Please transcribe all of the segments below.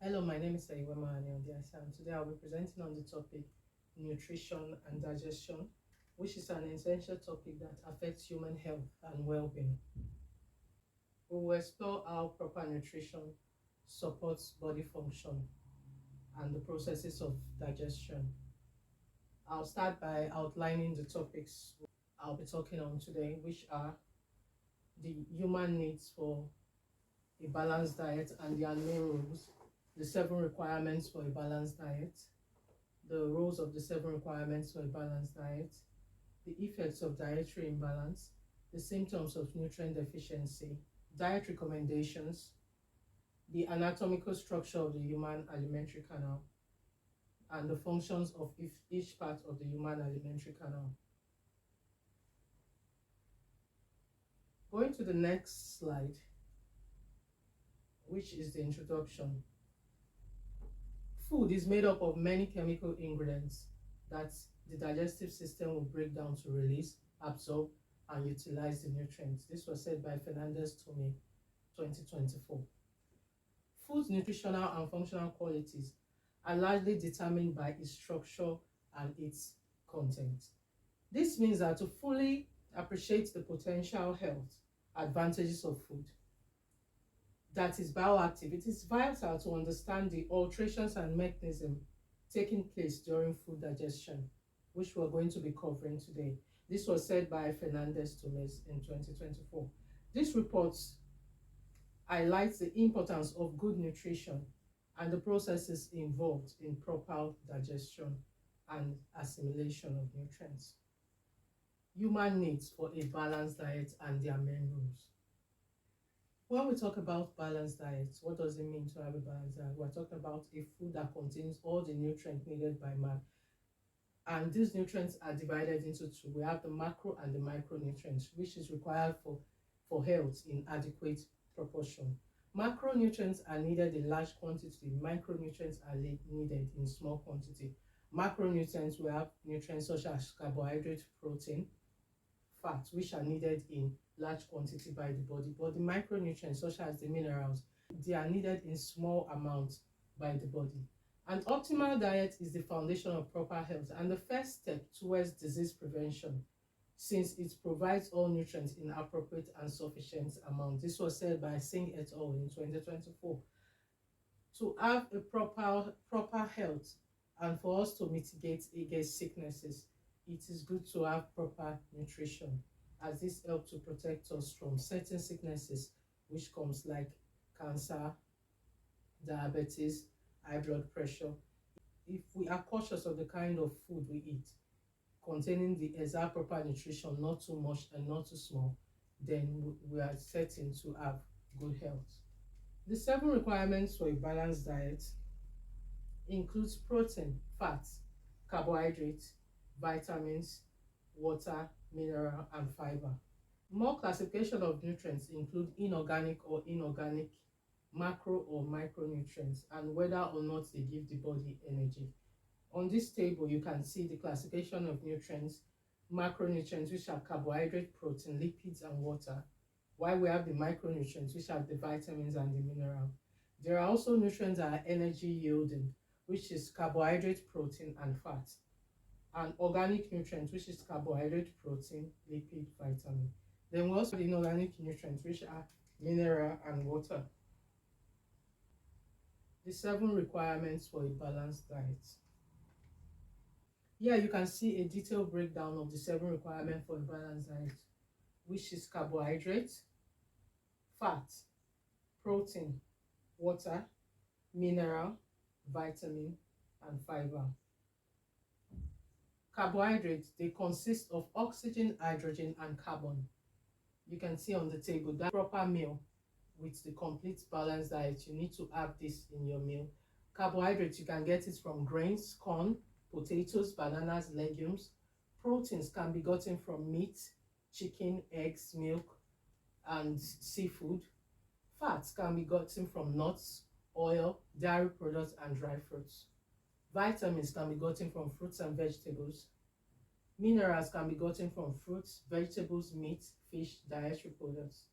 Hello, my name is Aiwema Aniondiasa, and today I'll be presenting on the topic nutrition and digestion, which is an essential topic that affects human health and well-being. We will explore how proper nutrition supports body function and the processes of digestion. I'll start by outlining the topics I'll be talking on today, which are the human needs for a balanced diet and their main rules, the 7 requirements for a balanced diet, the roles of the 7 requirements for a balanced diet, the effects of dietary imbalance, the symptoms of nutrient deficiency, diet recommendations, the anatomical structure of the human alimentary canal, and the functions of each part of the human alimentary canal. Going to the next slide, which is the introduction. Food is made up of many chemical ingredients that the digestive system will break down to release, absorb, and utilize the nutrients. This was said by Fernandez-Tomé, 2024. Food's nutritional and functional qualities are largely determined by its structure and its content. This means that to fully appreciate the potential health advantages of food that is bioactive, it is vital to understand the alterations and mechanisms taking place during food digestion, which we're going to be covering today. This was said by Fernandez-Tomé in 2024. This report highlights the importance of good nutrition and the processes involved in proper digestion and assimilation of nutrients. Human needs for a balanced diet and their main rules. When we talk about balanced diets, what does it mean to have a balanced diet? We're talking about a food that contains all the nutrients needed by man. And these nutrients are divided into 2. We have the macro and the micronutrients, which is required for health in adequate proportion. Macronutrients are needed in large quantity. Micronutrients are needed in small quantity. Macronutrients, we have nutrients such as carbohydrate, protein, fats, which are needed in large quantity by the body, but the micronutrients such as the minerals, they are needed in small amounts by the body. An optimal diet is the foundation of proper health and the first step towards disease prevention, since it provides all nutrients in appropriate and sufficient amount. This was said by Singh et al. In 2024. To have a proper health and for us to mitigate against sicknesses, it is good to have proper nutrition, as this helps to protect us from certain sicknesses which comes like cancer, diabetes, high blood pressure. If we are cautious of the kind of food we eat, containing the exact proper nutrition, not too much and not too small, then we are certain to have good health. The 7 requirements for a balanced diet includes protein, fats, carbohydrates, vitamins, water, mineral, and fiber. More classification of nutrients include inorganic or inorganic, macro or micronutrients, and whether or not they give the body energy. On this table, you can see the classification of nutrients, macronutrients, which are carbohydrate, protein, lipids, and water, while we have the micronutrients, which are the vitamins and the mineral. There are also nutrients that are energy yielding, which is carbohydrate, protein, and fat, and organic nutrients, which is carbohydrate, protein, lipid, vitamin. Then we also have inorganic nutrients, which are mineral and water. The 7 requirements for a balanced diet. Here you can see a detailed breakdown of the 7 requirements for a balanced diet, which is carbohydrate, fat, protein, water, mineral, vitamin, and fiber. Carbohydrates, they consist of oxygen, hydrogen, and carbon. You can see on the table that proper meal with the complete balanced diet, you need to have this in your meal. Carbohydrates, you can get it from grains, corn, potatoes, bananas, legumes. Proteins can be gotten from meat, chicken, eggs, milk, and seafood. Fats can be gotten from nuts, oil, dairy products, and dry fruits. Vitamins can be gotten from fruits and vegetables. Minerals can be gotten from fruits, vegetables, meat, fish, dietary products.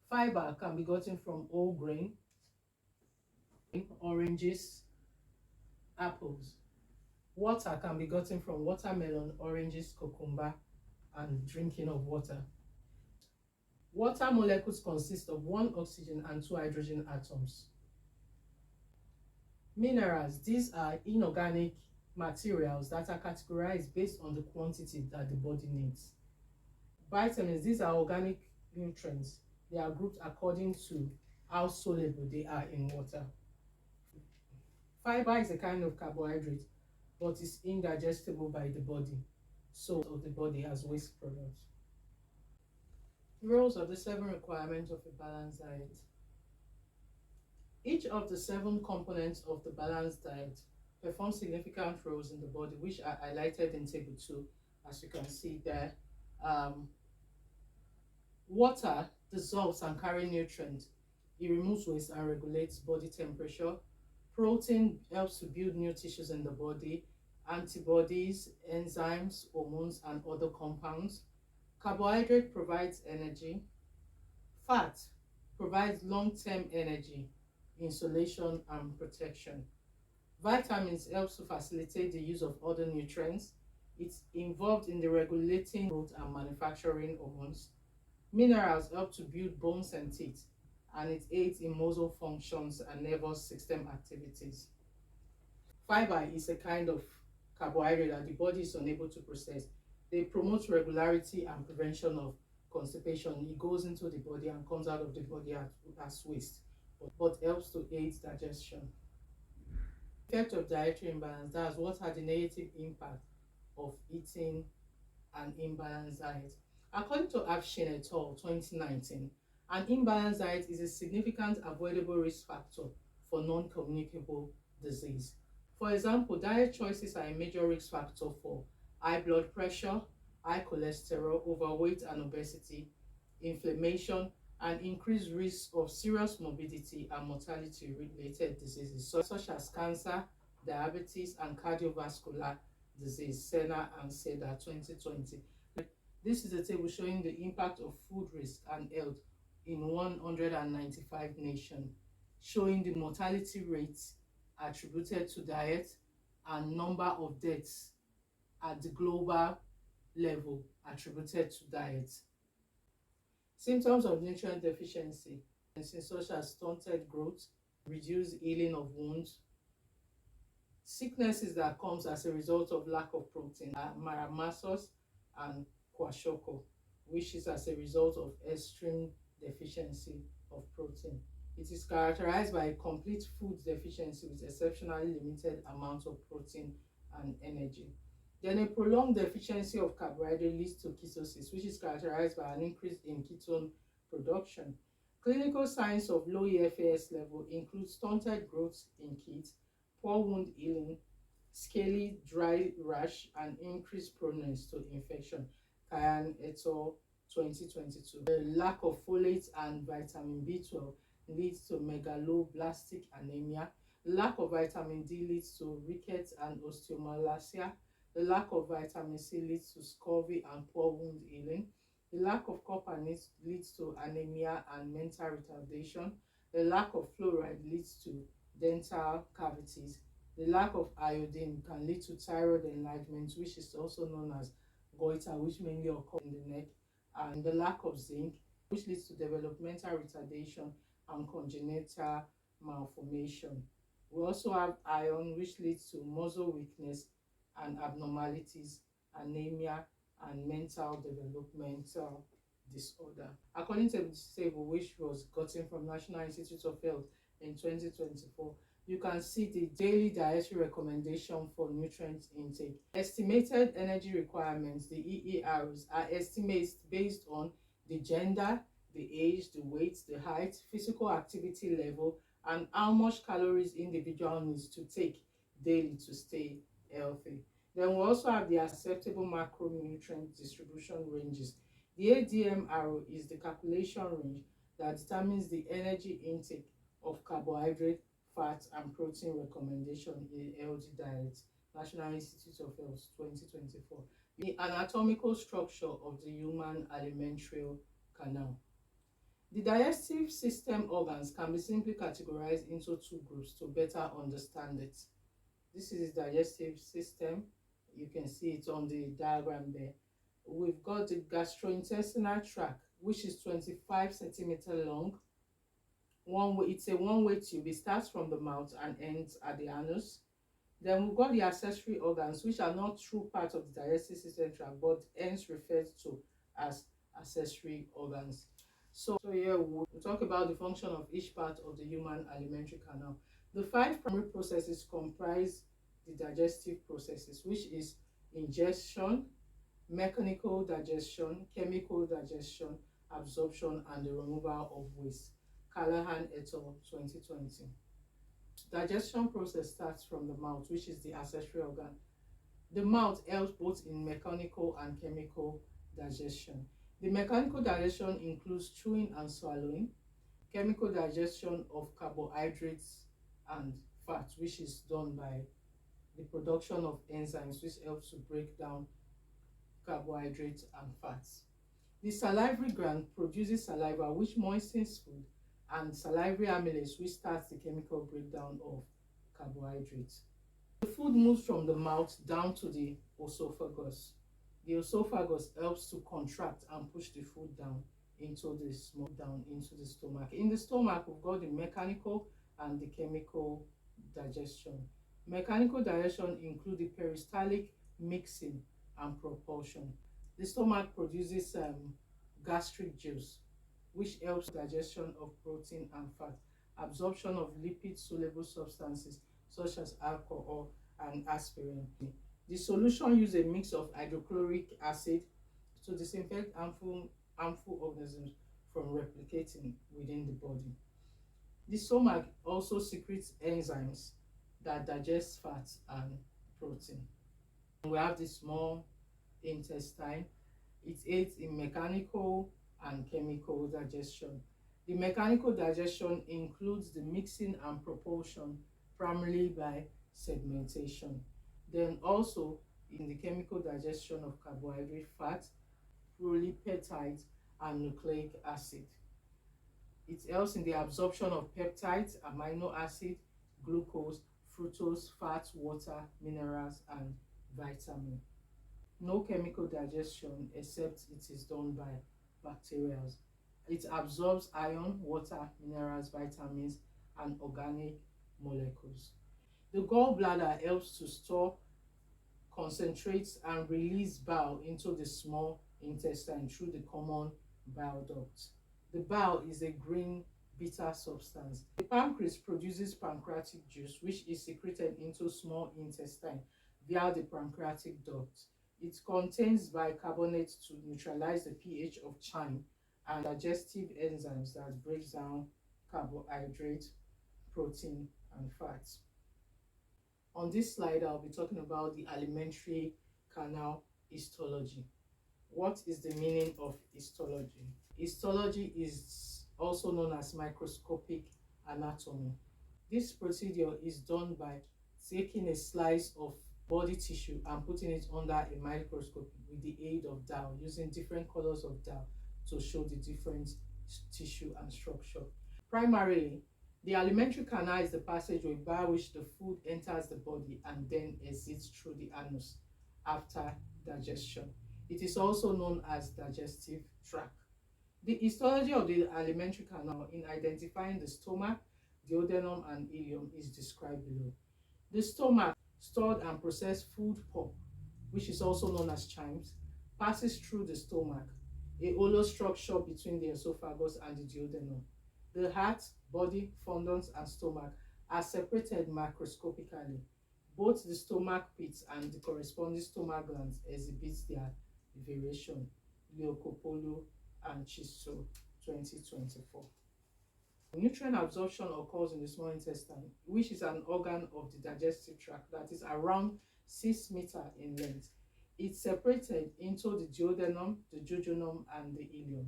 Fiber can be gotten from whole grain, oranges, apples. Water can be gotten from watermelon, oranges, cucumber, and drinking of water. Water molecules consist of one oxygen and two hydrogen atoms. Minerals, these are inorganic materials that are categorized based on the quantity that the body needs. Vitamins, these are organic nutrients. They are grouped according to how soluble they are in water. Fiber is a kind of carbohydrate, but is indigestible by the body, so of the body as waste products. Roles of the 7 requirements of a balanced diet. Each of the 7 components of the balanced diet perform significant roles in the body, which are highlighted in table 2, as you can see there. Water dissolves and carries nutrients. It removes waste and regulates body temperature. Protein helps to build new tissues in the body, antibodies, enzymes, hormones, and other compounds. Carbohydrate provides energy. Fat provides long-term energy, insulation, and protection. Vitamins helps to facilitate the use of other nutrients. It's involved in the regulating growth and manufacturing hormones. Minerals help to build bones and teeth, and it aids in muscle functions and nervous system activities. Fiber is a kind of carbohydrate that the body is unable to process. They promote regularity and prevention of constipation. It goes into the body and comes out of the body as waste, but helps to aid digestion. Effect of dietary imbalance, that's what are the negative impact of eating an imbalanced diet. According to Afshin et al. 2019, an imbalanced diet is a significant avoidable risk factor for non-communicable disease. For example, diet choices are a major risk factor for high blood pressure, high cholesterol, overweight and obesity, inflammation, and increased risk of serious morbidity and mortality-related diseases such as cancer, diabetes, and cardiovascular disease, Senna and SEDA 2020. This is a table showing the impact of food risk and health in 195 nations, showing the mortality rates attributed to diet and number of deaths at the global level attributed to diet. Symptoms of nutrient deficiency, such as stunted growth, reduced healing of wounds, sicknesses that comes as a result of lack of protein are marasmus and kwashiorkor, which is as a result of extreme deficiency of protein. It is characterized by a complete food deficiency with exceptionally limited amount of protein and energy. Then a prolonged deficiency of carbohydrate leads to ketosis, which is characterized by an increase in ketone production. Clinical signs of low EFAS level include stunted growth in kids, poor wound healing, scaly dry rash, and increased proneness to infection. Kayan et al. 2022. The lack of folate and vitamin B12 leads to megaloblastic anemia. Lack of vitamin D leads to rickets and osteomalacia. The lack of vitamin C leads to scurvy and poor wound healing. The lack of copper leads to anemia and mental retardation. The lack of fluoride leads to dental cavities. The lack of iodine can lead to thyroid enlargement, which is also known as goiter, which mainly occurs in the neck. And the lack of zinc, which leads to developmental retardation and congenital malformation. We also have iron, which leads to muscle weakness and abnormalities, anemia, and mental developmental disorder. According to the table, which was gotten from National Institute of Health in 2024, you can see the daily dietary recommendation for nutrient intake. Estimated energy requirements, the EERs, are estimates based on the gender, the age, the weight, the height, physical activity level, and how much calories individual needs to take daily to stay healthy. Then we also have the acceptable macronutrient distribution ranges. The ADM arrow is the calculation range that determines the energy intake of carbohydrate, fat, and protein recommendation in a healthy diet. National Institute of Health 2024. The anatomical structure of the human alimentary canal. The digestive system organs can be simply categorized into two groups to better understand it. This is the digestive system. You can see it on the diagram there. We've got the gastrointestinal tract, which is 25 centimeters long. It's a one-way tube. It starts from the mouth and ends at the anus. Then we've got the accessory organs, which are not true part of the digestive system tract, but hence referred to as accessory organs. So here we'll talk about the function of each part of the human alimentary canal. The 5 primary processes comprise the digestive processes, which is ingestion, mechanical digestion, chemical digestion, absorption, and the removal of waste. Callahan et al. 2020. Digestion process starts from the mouth, which is the accessory organ. The mouth helps both in mechanical and chemical digestion. The mechanical digestion includes chewing and swallowing. Chemical digestion of carbohydrates and fat, which is done by the production of enzymes, which helps to break down carbohydrates and fats. The salivary gland produces saliva, which moistens food, and salivary amylase, which starts the chemical breakdown of carbohydrates. The food moves from the mouth down to the esophagus. The esophagus helps to contract and push the food down into the stomach. In the stomach, we've got the mechanical and the chemical digestion. Mechanical digestion include the peristaltic mixing and propulsion. The stomach produces gastric juice, which helps digestion of protein and fat, absorption of lipid-soluble substances such as alcohol and aspirin. The solution uses a mix of hydrochloric acid to disinfect harmful organisms from replicating within the body. The stomach also secretes enzymes that digest fats and protein. We have the small intestine. It aids in mechanical and chemical digestion. The mechanical digestion includes the mixing and propulsion primarily by segmentation. Then also in the chemical digestion of carbohydrate, fat, polypeptides, and nucleic acid. It helps in the absorption of peptides, amino acid, glucose, fructose, fat, water, minerals, and vitamin. No chemical digestion except it is done by bacteria. It absorbs iron, water, minerals, vitamins, and organic molecules. The gallbladder helps to store, concentrates, and release bile into the small intestine through the common bile duct. The bile is a green bitter substance. The pancreas produces pancreatic juice, which is secreted into small intestine via the pancreatic duct. It contains bicarbonate to neutralize the pH of chyme and digestive enzymes that break down carbohydrate, protein, and fats. On this slide, I'll be talking about the alimentary canal histology. What is the meaning of histology? Histology is also known as microscopic anatomy. This procedure is done by taking a slice of body tissue and putting it under a microscope with the aid of dye, using different colors of dye to show the different tissue and structure. Primarily, the alimentary canal is the passageway by which the food enters the body and then exits through the anus after digestion. It is also known as digestive tract. The histology of the alimentary canal in identifying the stomach, duodenum, and ileum is described below. The stomach, stored and processed food pulp, which is also known as chymes, passes through the stomach, a hollow structure between the esophagus and the duodenum. The heart, body, fundus, and stomach are separated macroscopically. Both the stomach pits and the corresponding stomach glands exhibit their variation. Leocopolo and Chiso, 2024. Nutrient absorption occurs in the small intestine, which is an organ of the digestive tract that is around 6 meters in length. It's separated into the duodenum, the jejunum, and the ileum.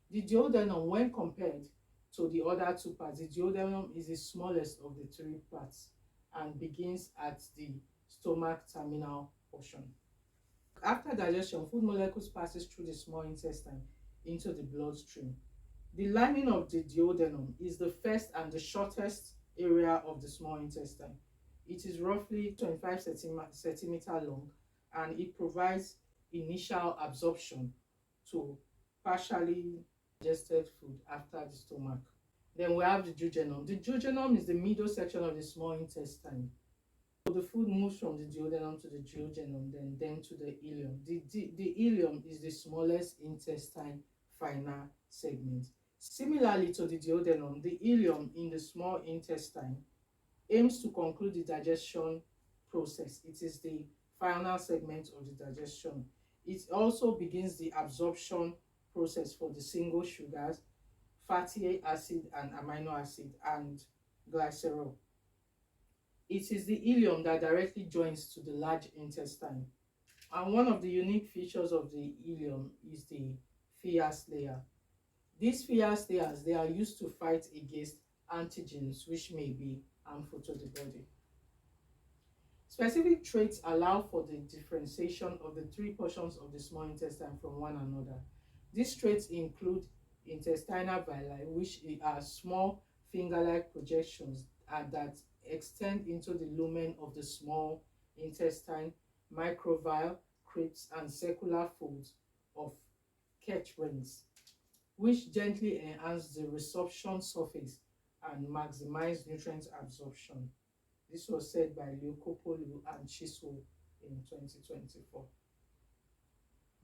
The duodenum, when compared to the other two parts, the duodenum is the smallest of the 3 parts and begins at the stomach terminal portion. After digestion, food molecules passes through the small intestine into the bloodstream. The lining of the duodenum is the first and the shortest area of the small intestine. It is roughly 25 centimeter long, and it provides initial absorption to partially digested food after the stomach. Then we have the duodenum. The duodenum is the middle section of the small intestine. So the food moves from the duodenum to the duodenum, then to the ileum. The ileum is the smallest intestine final segment. Similarly to the duodenum, the ileum in the small intestine aims to conclude the digestion process. It is the final segment of the digestion. It also begins the absorption process for the single sugars, fatty acid and amino acid, and glycerol. It is the ileum that directly joins to the large intestine. And one of the unique features of the ileum is the Fias layer. These Fias layers, they are used to fight against antigens which may be harmful to the body. Specific traits allow for the differentiation of the three portions of the small intestine from one another. These traits include intestinal villi, which are small finger-like projections that extend into the lumen of the small intestine, microvilli, crypts, and circular folds of Ketch rings, which gently enhance the resorption surface and maximize nutrient absorption. This was said by Leopold and Chisholm in 2024.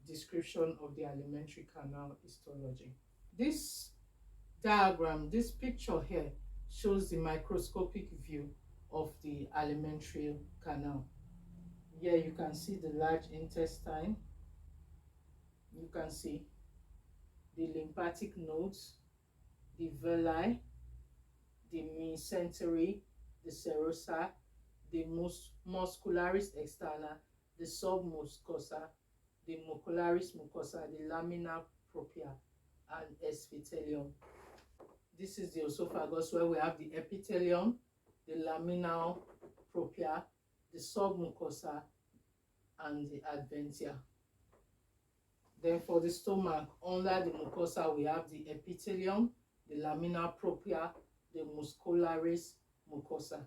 Description of the alimentary canal histology. This diagram, this picture here, shows the microscopic view of the alimentary canal. Here you can see the large intestine. You can see the lymphatic nodes, the villi, the mesentery, the serosa, the muscularis externa, the submucosa, the mucolaris mucosa, the lamina propria, and epithelium. This is the esophagus, where we have the epithelium, the lamina propria, the submucosa, and the adventia. Then for the stomach, under the mucosa, we have the epithelium, the lamina propria, the muscularis mucosa.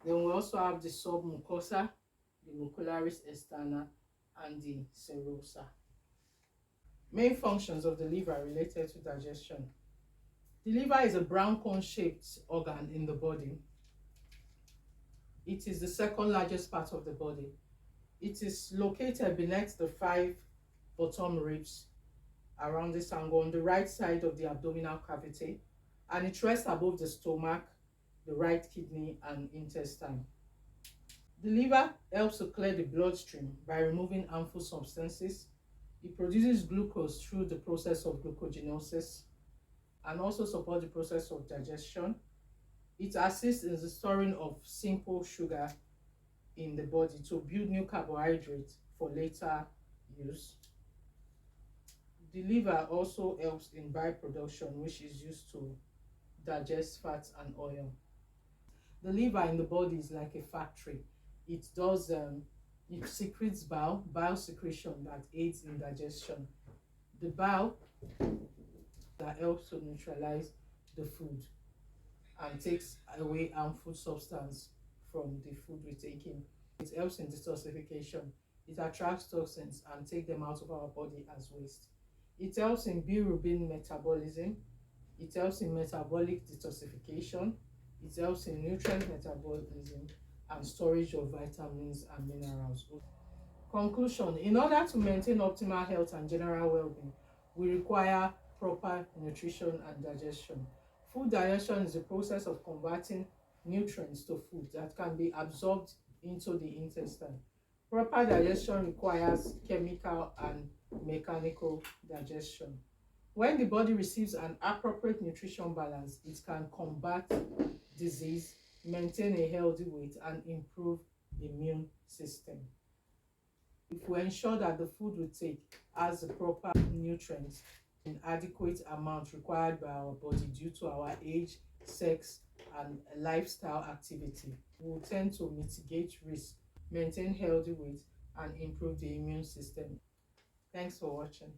Then we also have the submucosa, the mucolaris externa, and the serosa. Main functions of the liver related to digestion. The liver is a brown cone-shaped organ in the body. It is the second largest part of the body. It is located beneath the 5 bottom ribs around this angle on the right side of the abdominal cavity, and it rests above the stomach, the right kidney, and intestine. The liver helps to clear the bloodstream by removing harmful substances. It produces glucose through the process of glucogenosis and also supports the process of digestion. It assists in the storing of simple sugar in the body to build new carbohydrates for later use. The liver also helps in bile production, which is used to digest fats and oil. The liver in the body is like a factory. It secretes bile secretion that aids in digestion. The bile that helps to neutralize the food and takes away harmful substance from the food we take in. It helps in detoxification. It attracts toxins and takes them out of our body as waste. It helps in bilirubin metabolism. It helps in metabolic detoxification. It helps in nutrient metabolism and storage of vitamins and minerals. Conclusion: in order to maintain optimal health and general well-being, we require proper nutrition and digestion. Food digestion is the process of converting nutrients to food that can be absorbed into the intestine. Proper digestion requires chemical and mechanical digestion. When the body receives an appropriate nutrition balance, it can combat disease, maintain a healthy weight, and improve the immune system. If we ensure that the food we take has the proper nutrients in adequate amount required by our body due to our age, sex, and lifestyle activity, we will tend to mitigate risk, maintain healthy weight, and improve the immune system. Thanks for watching.